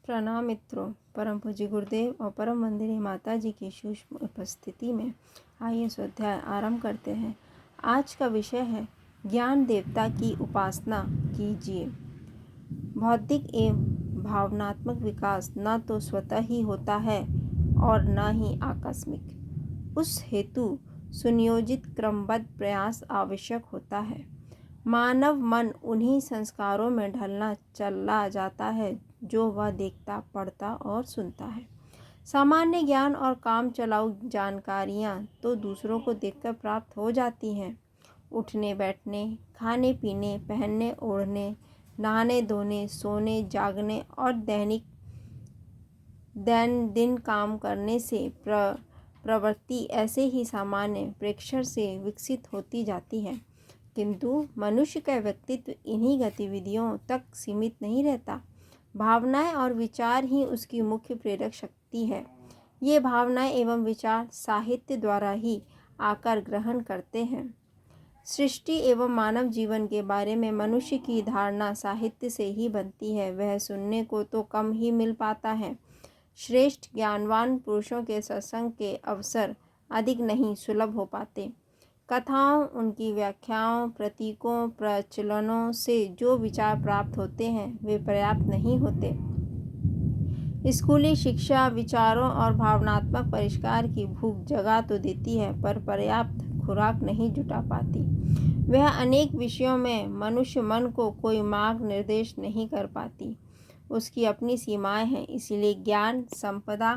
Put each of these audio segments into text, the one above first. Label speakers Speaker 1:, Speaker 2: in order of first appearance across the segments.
Speaker 1: प्रणाम मित्रों, परम पूज्य गुरुदेव और परम वंदनीय माता जी की सूक्ष्म उपस्थिति में आइए स्वाध्याय आरंभ करते हैं। आज का विषय है ज्ञान देवता की उपासना कीजिए। भौतिक एवं भावनात्मक विकास न तो स्वतः ही होता है और न ही आकस्मिक। उस हेतु सुनियोजित क्रमबद्ध प्रयास आवश्यक होता है। मानव मन उन्हीं संस्कारों में ढलना चला जाता है जो वह देखता, पढ़ता और सुनता है। सामान्य ज्ञान और काम चलाऊ जानकारियाँ तो दूसरों को देखकर प्राप्त हो जाती हैं। उठने बैठने, खाने पीने, पहनने ओढ़ने, नहाने धोने, सोने जागने और दिन काम करने से प्रवृत्ति ऐसे ही सामान्य प्रेक्षण से विकसित होती जाती है। किंतु मनुष्य का व्यक्तित्व इन्हीं गतिविधियों तक सीमित नहीं रहता। भावनाएं और विचार ही उसकी मुख्य प्रेरक शक्ति है। ये भावनाएं एवं विचार साहित्य द्वारा ही आकार ग्रहण करते हैं। सृष्टि एवं मानव जीवन के बारे में मनुष्य की धारणा साहित्य से ही बनती है। वह सुनने को तो कम ही मिल पाता है। श्रेष्ठ ज्ञानवान पुरुषों के सत्संग के अवसर अधिक नहीं सुलभ हो पाते। कथाओं, उनकी व्याख्याओं, प्रतीकों, प्रचलनों से जो विचार प्राप्त होते हैं वे पर्याप्त नहीं होते। स्कूली शिक्षा विचारों और भावनात्मक परिष्कार की भूख जगा तो देती है, पर पर्याप्त खुराक नहीं जुटा पाती। वह अनेक विषयों में मनुष्य मन को कोई मार्ग निर्देश नहीं कर पाती। उसकी अपनी सीमाएं हैं। इसीलिए ज्ञान संपदा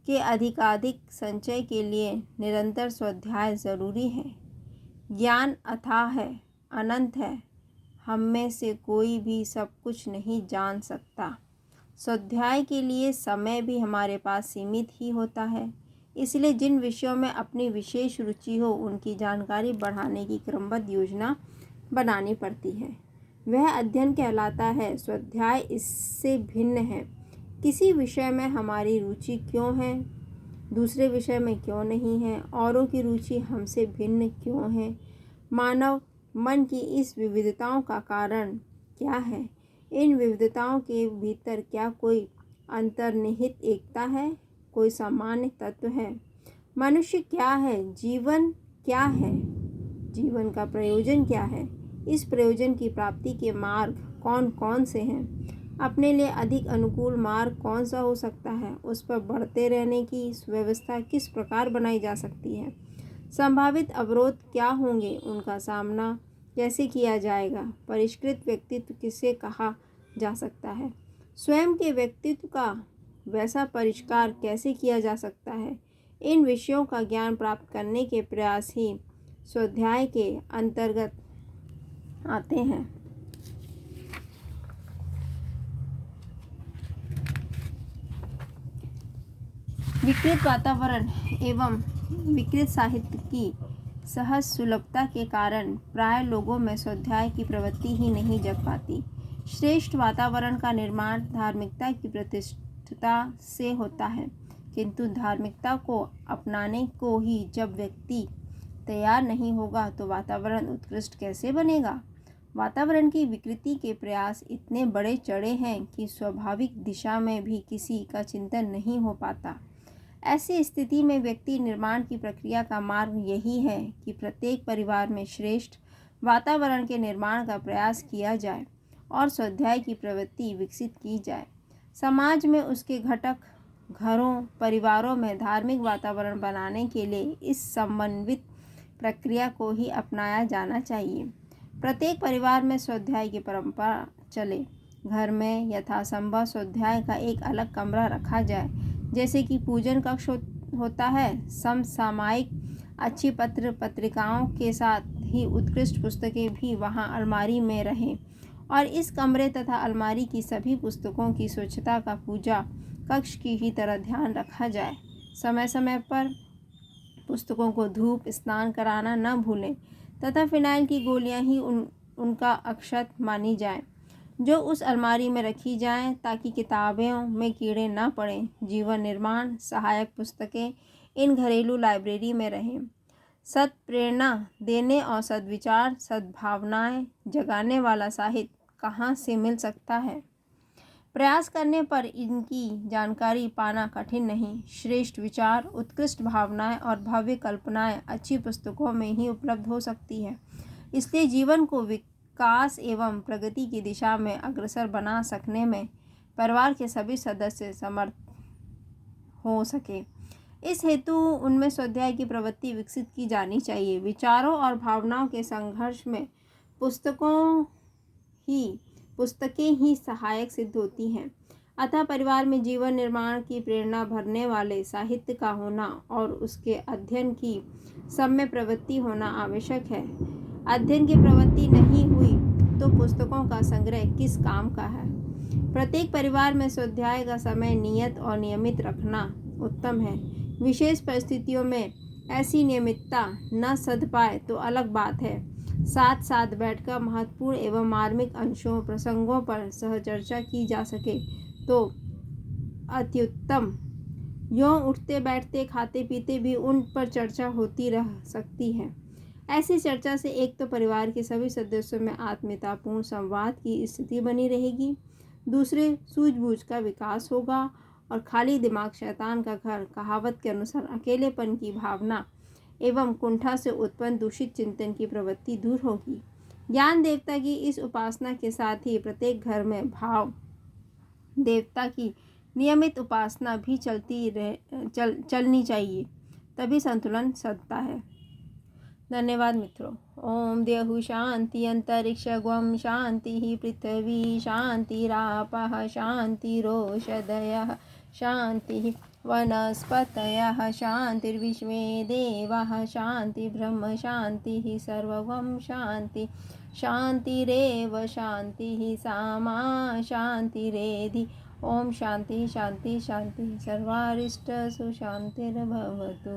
Speaker 1: के अधिकाधिक संचय के लिए निरंतर स्वाध्याय जरूरी है। ज्ञान अथाह है, अनंत है। हम में से कोई भी सब कुछ नहीं जान सकता। स्वाध्याय के लिए समय भी हमारे पास सीमित ही होता है। इसलिए जिन विषयों में अपनी विशेष रुचि हो उनकी जानकारी बढ़ाने की क्रमबद्ध योजना बनानी पड़ती है। वह अध्ययन कहलाता है। स्वाध्याय इससे भिन्न है। किसी विषय में हमारी रुचि क्यों है, दूसरे विषय में क्यों नहीं है, औरों की रुचि हमसे भिन्न क्यों है, मानव मन की इस विविधताओं का कारण क्या है, इन विविधताओं के भीतर क्या कोई अंतर्निहित एकता है, कोई सामान्य तत्व है। मनुष्य क्या है, जीवन क्या है, जीवन का प्रयोजन क्या है, इस प्रयोजन की प्राप्ति के मार्ग कौन कौन से हैं, अपने लिए अधिक अनुकूल मार्ग कौन सा हो सकता है, उस पर बढ़ते रहने की व्यवस्था किस प्रकार बनाई जा सकती है, संभावित अवरोध क्या होंगे, उनका सामना कैसे किया जाएगा, परिष्कृत व्यक्तित्व किसे कहा जा सकता है, स्वयं के व्यक्तित्व का वैसा परिष्कार कैसे किया जा सकता है। इन विषयों का ज्ञान प्राप्त करने के प्रयास ही स्वाध्याय के अंतर्गत आते हैं। विकृत वातावरण एवं विकृत साहित्य की सहज सुलभता के कारण प्राय लोगों में स्वाध्याय की प्रवृत्ति ही नहीं जग पाती। श्रेष्ठ वातावरण का निर्माण धार्मिकता की प्रतिष्ठा से होता है, किंतु धार्मिकता को अपनाने को ही जब व्यक्ति तैयार नहीं होगा तो वातावरण उत्कृष्ट कैसे बनेगा। वातावरण की विकृति के प्रयास इतने बड़े चढ़े हैं कि स्वाभाविक दिशा में भी किसी का चिंतन नहीं हो पाता। ऐसी स्थिति में व्यक्ति निर्माण की प्रक्रिया का मार्ग यही है कि प्रत्येक परिवार में श्रेष्ठ वातावरण के निर्माण का प्रयास किया जाए और स्वाध्याय की प्रवृत्ति विकसित की जाए। समाज में उसके घटक घरों, परिवारों में धार्मिक वातावरण बनाने के लिए इस समन्वित प्रक्रिया को ही अपनाया जाना चाहिए। प्रत्येक परिवार में स्वाध्याय की परंपरा चले। घर में यथासंभव स्वाध्याय का एक अलग कमरा रखा जाए, जैसे कि पूजन कक्ष होता है। समसामयिक अच्छी पत्र पत्रिकाओं के साथ ही उत्कृष्ट पुस्तकें भी वहां अलमारी में रहें और इस कमरे तथा अलमारी की सभी पुस्तकों की स्वच्छता का पूजा कक्ष की ही तरह ध्यान रखा जाए। समय समय पर पुस्तकों को धूप स्नान कराना न भूलें तथा फिनाइल की गोलियां ही उनका अक्षत मानी जाए जो उस अलमारी में रखी जाएं, ताकि किताबों में कीड़े न पड़ें। जीवन निर्माण सहायक पुस्तकें इन घरेलू लाइब्रेरी में रहें। सत प्रेरणा देने और सद्विचार सद्भावनाएं जगाने वाला साहित्य कहाँ से मिल सकता है। प्रयास करने पर इनकी जानकारी पाना कठिन नहीं। श्रेष्ठ विचार, उत्कृष्ट भावनाएं और भव्य कल्पनाएं अच्छी पुस्तकों में ही उपलब्ध हो सकती है। इसलिए जीवन को विकास एवं प्रगति की दिशा में अग्रसर बना सकने में परिवार के सभी सदस्य समर्थ हो सके, इस हेतु उनमें स्वाध्याय की प्रवृत्ति विकसित की जानी चाहिए। विचारों और भावनाओं के संघर्ष में पुस्तकें ही सहायक सिद्ध होती हैं। अतः परिवार में जीवन निर्माण की प्रेरणा भरने वाले साहित्य का होना और उसके अध्ययन की सम्य प्रवृत्ति होना आवश्यक है। अध्ययन की प्रवृत्ति नहीं हुई तो पुस्तकों का संग्रह किस काम का है। प्रत्येक परिवार में स्वाध्याय का समय नियत और नियमित रखना उत्तम है। विशेष परिस्थितियों में ऐसी नियमितता न सध पाए तो अलग बात है। साथ साथ बैठकर महत्वपूर्ण एवं मार्मिक अंशों प्रसंगों पर सहचर्चा की जा सके तो अत्युत्तम। यों उठते बैठते खाते पीते भी उन पर चर्चा होती रह सकती है। ऐसी चर्चा से एक तो परिवार के सभी सदस्यों में आत्मीयतापूर्ण संवाद की स्थिति बनी रहेगी, दूसरे सूझबूझ का विकास होगा और खाली दिमाग शैतान का घर कहावत के अनुसार अकेलेपन की भावना एवं कुंठा से उत्पन्न दूषित चिंतन की प्रवृत्ति दूर होगी। ज्ञान देवता की इस उपासना के साथ ही प्रत्येक घर में भाव देवता की नियमित उपासना भी चलनी चाहिए, तभी संतुलन सधता है। धन्यवाद मित्रों। ओम देहु शांति अंतरिक्ष ग्वम शांति पृथ्वी शांतिरापः शांतिरोषधयः शांति वनस्पतयः शांतिर्विश्वे देवाः शांति ब्रह्म शांति सर्वं शांति शांतिरेव शांति सामा शांतिरेधि। ओम शांति शांति शांति सर्वारिष्ट सुशांतिर्भवतु।